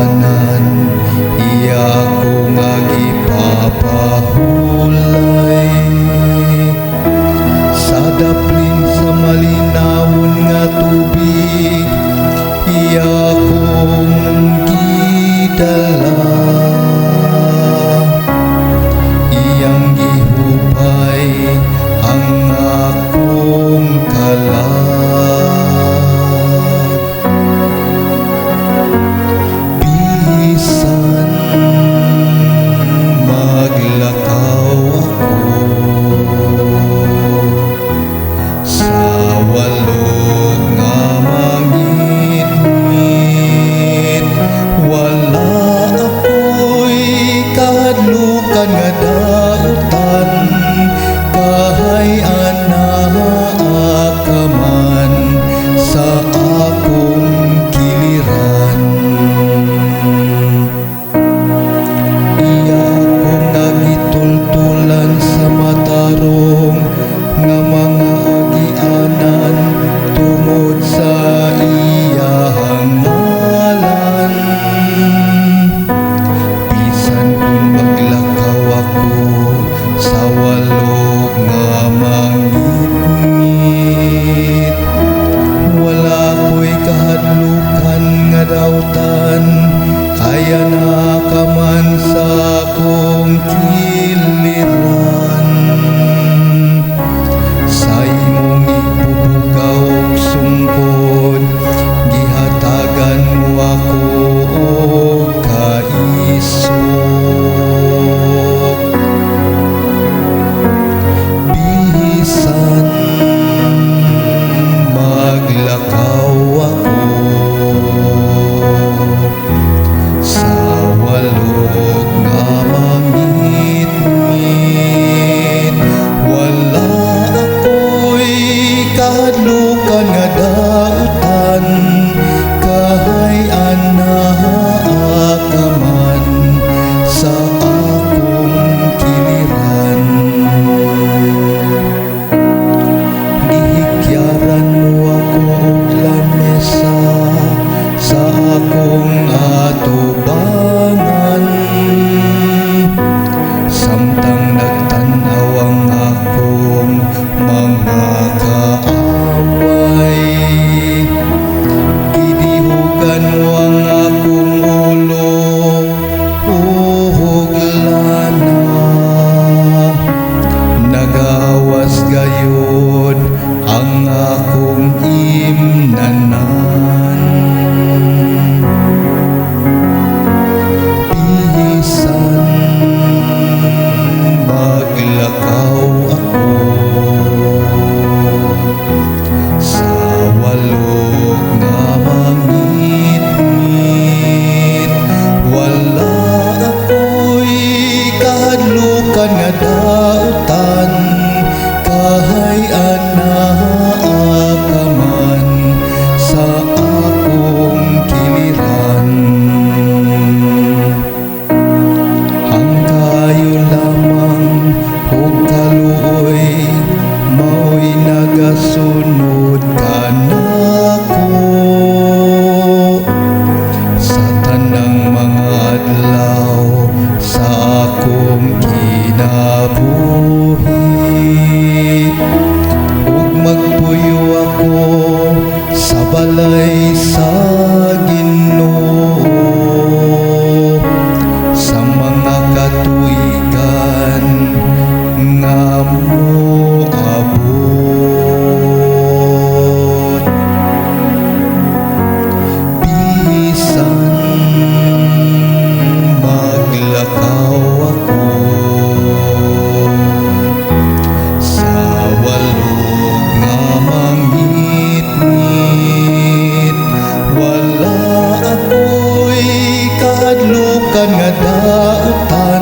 tanan, iya ko nga gipapahulay. Sa daplin sa malinawon nga tubig, iya kong gidala. Iyang gihupay ang akong kalag. Bisan maglakaw ako sa walog nga mangit-ngit, wala ako'y kahadlukan nga dautan, kahay-an na ka man sa akong giliran. Iya akong nagitultulan sa matarong nga mga agianan tungod sa iyang ngalan. Bisan kung maglakaw ako sa walog nga mangit-ngit, wala ko'y kahadlukan nga dautan, kaya na ka man sa akong giliran. Sa imong ipubugaw ug sungkod, gihatagan mo ako og kaisog. Bisan maglakaw ako sa walog nga mangit-ngit, wala ako'y kahadlukan nga dautan, kahay-an na ka man sa akong giliran. Gihikyaran mo ako og lamesa sa akong atubangan, samtang nagtanaw ang akong mga kaaway. Gidihugan mo ang akong ulo, uhuglana, nagawas gayod ang akong imnanan. Bisan maglakaw ako sa walog nga mangit-ngit, wala ako'y kahadlukan nga dautan, kahay-an na ka man sa akong giliran. Hanggayo lamang og kaluoy, mao'y nagasunod ka nako sa tanang mga adlaw sa akong kinabuhi. Ug magpuyo ako sa balay sa Ginoo, sa mga katuigan nga moabot. Bisan maglakaw ako sa walog nga mangit-ngit, wala ako'y kahadlukan nga dautan,